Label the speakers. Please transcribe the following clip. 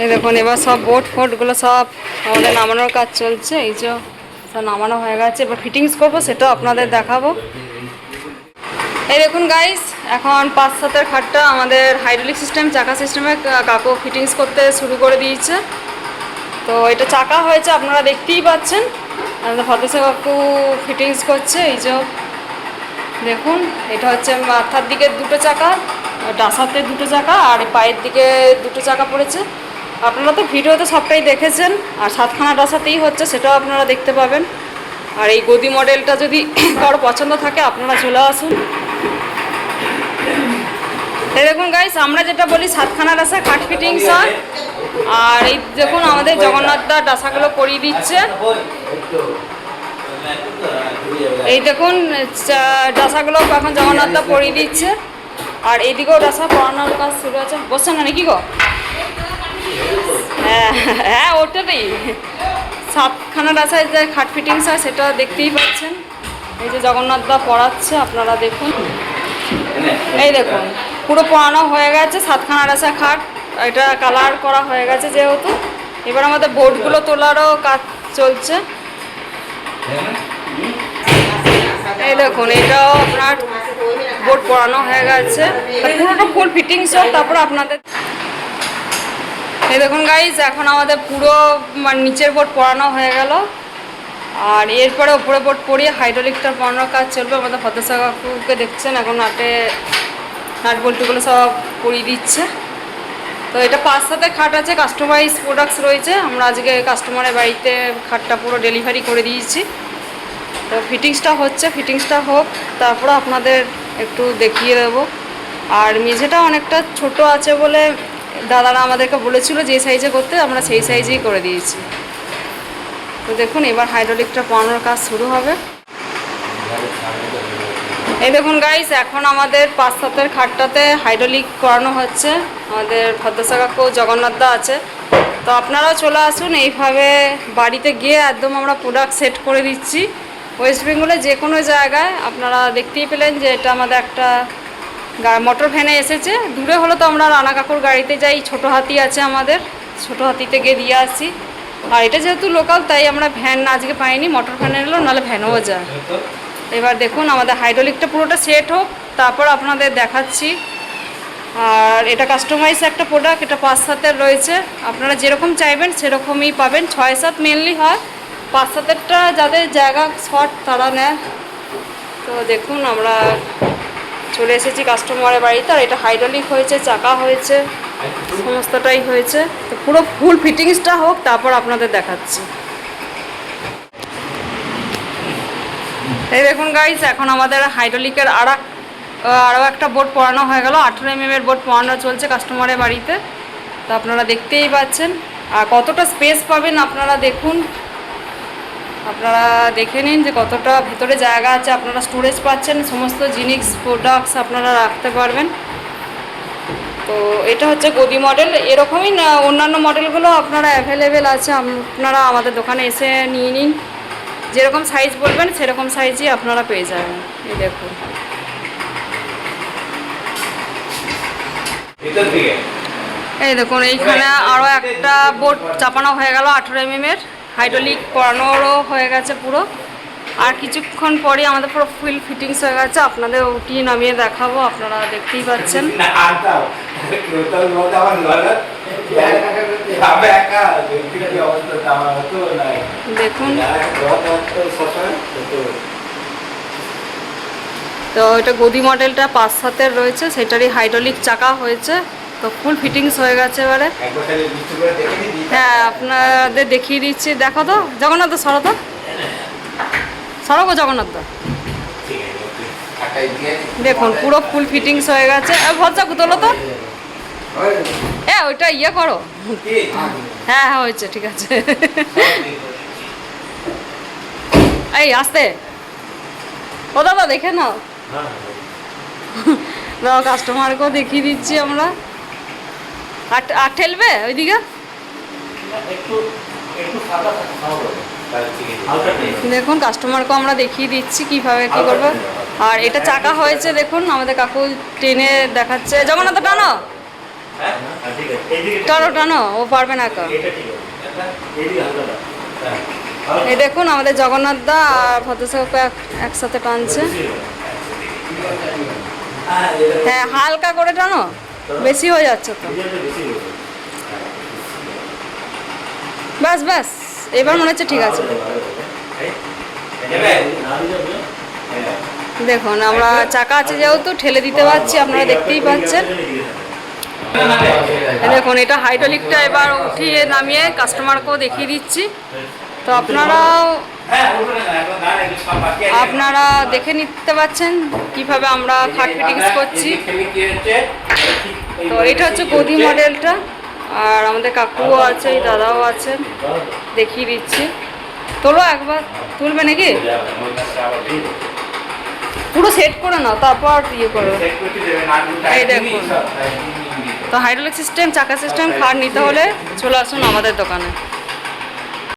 Speaker 1: এই দেখুন এবার সব বোট ফোটগুলো সব আমাদের নামানোর কাজ চলছে। এই যে সব নামানো হয়ে গেছে, এবার ফিটিংস করবো, সেটাও আপনাদের দেখাবো। এই দেখুন গাইস, এখন 5-7-এর খাটটা আমাদের হাইড্রোলিক সিস্টেম চাকা সিস্টেমে কাকু ফিটিংস করতে শুরু করে দিয়েছে। তো এটা চাকা হয়েছে, আপনারা দেখতেই পাচ্ছেন আমাদের ফতেসা কাকু ফিটিংস করছে। এই যে দেখুন, এটা হচ্ছে মাথার দিকে দুটো চাকা, ডাসাতে দুটো চাকা, আর পায়ের দিকে দুটো চাকা পড়েছে। আপনারা তো ভিডিওতে সবটাই দেখেছেন, আর 7খানা ডাসাতেই হচ্ছে, সেটাও আপনারা দেখতে পাবেন। আর এই গদি মডেলটা যদি কারো পছন্দ থাকে আপনারা চলে আসুন। এই দেখুন গাইস, আমরা যেটা বলি 7খানা ডাসা খাট ফিটিংস হয়। আর এই দেখুন আমাদের জগন্নাথ দা ডাসাগুলো করিয়ে দিচ্ছে। এই দেখুন ডাসাগুলো এখন জগন্নাথ দা পরিয়ে দিচ্ছে, আর এইদিকেও ডাসা পড়ানোর কাজ শুরু আছে। বসছেন না নাকি গো? হ্যাঁ হ্যাঁ, ওটাতেই 7খানা ডাসায় যে খাট ফিটিংস হয় সেটা দেখতেই পাচ্ছেন। এই যে জগন্নাথ দা পড়াচ্ছে, আপনারা দেখুন। এই দেখুন পুরো পড়ানো হয়ে গেছে 7খানা ডাসা খাট, এটা কালার করা হয়ে গেছে যেহেতু। এবার আমাদের বোর্ডগুলো তোলারও কাজ চলছে। এই দেখুন এটাও আপনার বোর্ড পড়ানো হয়ে গেছে, পুরোটা ফুল ফিটিংস হোক তারপর আপনাদের। এই দেখুন গাইজ, এখন আমাদের পুরো নিচের বোর্ড পড়ানো হয়ে গেল, আর এরপরে উপরে বোর্ড পরিয়ে হাইড্রোলিকটা পড়ানোর কাজ চলবে। আমাদের ফতেসা কাকুকে দেখছেন এখন নাট বল্টুগুলো সব পরিয়ে দিচ্ছে। তো এটা 5-7 খাট আছে, কাস্টমাইজ প্রোডাক্টস রয়েছে। আমরা আজকে কাস্টমারের বাড়িতে খাটটা পুরো ডেলিভারি করে দিয়েছি। তো ফিটিংসটা হচ্ছে, ফিটিংসটা হোক তারপর আপনাদের একটু দেখিয়ে দেবো। আর মেঝেটা অনেকটা ছোট আছে বলে দাদারা আমাদেরকে বলেছিল যে সাইজে করতে, আমরা সেই সাইজেই করে দিয়েছি। তো দেখুন এবার হাইড্রোলিকটা পড়ানোর কাজ শুরু হবে। এই দেখুন গাইস, এখন আমাদের 5-7-এর খাটটাতে হাইড্রোলিক করানো হচ্ছে। আমাদের ফতেসা কাকু জগন্নাথ দা আছে, তো আপনারাও চলে আসুন। এইভাবে বাড়িতে গিয়ে একদম আমরা প্রোডাক্ট সেট করে দিচ্ছি। ওয়েস্ট বেঙ্গলে যে কোনো জায়গায় আপনারা দেখতেই পেলেন যে এটা আমাদের একটা মোটর ভ্যানে এসেছে। দূরে হলো তো আমরা রানা কাকুর গাড়িতে যাই, ছোটো হাতি আছে আমাদের, ছোটো হাতিতে গিয়ে দিয়ে আসি। আর এটা যেহেতু লোকাল তাই আমরা ভ্যান আজকে পাইনি, মোটর ভ্যান এলো, নাহলে ভ্যানও যায়। এবার দেখুন আমাদের হাইড্রোলিকটা পুরোটা সেট হোক তারপর আপনাদের দেখাচ্ছি। আর এটা কাস্টমাইজ একটা প্রোডাক্ট, এটা 5-7-এর রয়েছে। আপনারা যেরকম চাইবেন সেরকমই পাবেন। 6-7 মেনলি হয়, 5-7-এরটা যাদের জায়গা শর্ট তারা নেয়। তো দেখুন আমরা চলে এসেছি কাস্টমারের বাড়িতে। আর এটা হাইড্রোলিক হয়েছে, চাকা হয়েছে, সমস্তটাই হয়েছে। তো পুরো ফুল ফিটিংসটা হোক তারপর আপনাদের দেখাচ্ছি। এই দেখুন গাইস, এখন আমাদের হাইড্রোলিকের আরও একটা বোর্ড পড়ানো হয়ে গেল। 18 mm বোর্ড পড়ানো চলছে কাস্টমারের বাড়িতে। তো আপনারা দেখতেই পাচ্ছেন। আর কতটা স্পেস পাবেন আপনারা দেখুন, আপনারা দেখে নিন যে কতটা ভেতরে জায়গা আছে। আপনারা স্টোরেজ পাচ্ছেন, সমস্ত জিনিস প্রোডাক্টস আপনারা রাখতে পারবেন। তো এটা হচ্ছে গদি মডেল। এরকমই না অন্যান্য মডেলগুলো আপনারা অ্যাভেলেবেল আছে, আপনারা আমাদের দোকানে এসে নিয়ে নিন। যেরকম সাইজ বলবেন সেরকম সাইজই আপনারা পেয়ে যাবেন। এই দেখুন এই দেখুন এইখানে আরও একটা বোর্ড চাপানো হয়ে গেল 18 mm হাইড্রোলিক করানোরও হয়ে গেছে পুরো। আর কিছুক্ষণ পরে আমাদের পুরো ফুল ফিটিংস হয়ে গেছে, আপনাদের উঠিয়ে নামিয়ে দেখাবো। আপনারা দেখতেই পাচ্ছেন। দেখুন তো এটা গদি মডেলটা 5-7-এর রয়েছে, সেটারই হাইড্রোলিক চাকা হয়েছে। তো ফুল ফিটিংস হয়ে গেছে এবারে। হ্যাঁ আপনাদের দেখিয়ে দিচ্ছি, দেখো তো জগন্নাথ দা, সরো তো, সরো গো জগন্নাথ দা। দেখুন পুরো ফুল ফিটিংস হয়ে গেছে। ভরসা তোলো তো, ওইটা ইয়ে করো। হ্যাঁ হ্যাঁ হয়েছে, ঠিক আছে। এই আসতে ও দাদা দেখে নাও, কাস্টমারকেও দেখিয়ে দিচ্ছি আমরা। আর ঠেলবে ওইদিকে, দেখুন কাস্টমারকেও আমরা দেখিয়ে দিচ্ছি কিভাবে কি করবে। আর এটা চাকা হয়েছে দেখুন, আমাদের কাকু টেনে দেখাচ্ছে। জগন্নাথ টানো,
Speaker 2: হ্যাঁ ঠিক আছে এইদিকে
Speaker 1: টানো টানো, ও পারবে না একা।
Speaker 2: এটা ঠিক আছে এইদিকে হালকা দাও হ্যাঁ
Speaker 1: এই দেখুন আমাদের জগন্নাথ দা আর ভদ্রসাগরকে একসাথে টানছে। হ্যাঁ হালকা করে টানো, বেশি হয়ে যাচ্ছে তো। ব্যাস ব্যাস, এবার মনে হচ্ছে ঠিক আছে। দেখুন আমরা চাকা আছে যেহেতু ঠেলে দিতে পারছি, আপনারা দেখতেই পাচ্ছেন। এই দেখুন এটা হাইড্রোলিকটা এবার উঠিয়ে নামিয়ে কাস্টমারকেও দেখিয়ে দিচ্ছি। তো আপনারা দেখে নিতে পাচ্ছেন কিভাবে আমরা খাট ফিটিংস করছি। তো এটা হচ্ছে গদি মডেলটা, আর আমাদের কাকুও আছে, এই দাদাও আছেন, দেখিয়ে দিচ্ছি। তোলো একবার, তুলবে নাকি? পুরো সেট করে নাও তারপর ইয়ে করো। এই দেখুন, তো হাইড্রোলিক সিস্টেম, চাকা সিস্টেম খাট নিতে হলে চলে আসুন আমাদের দোকানে।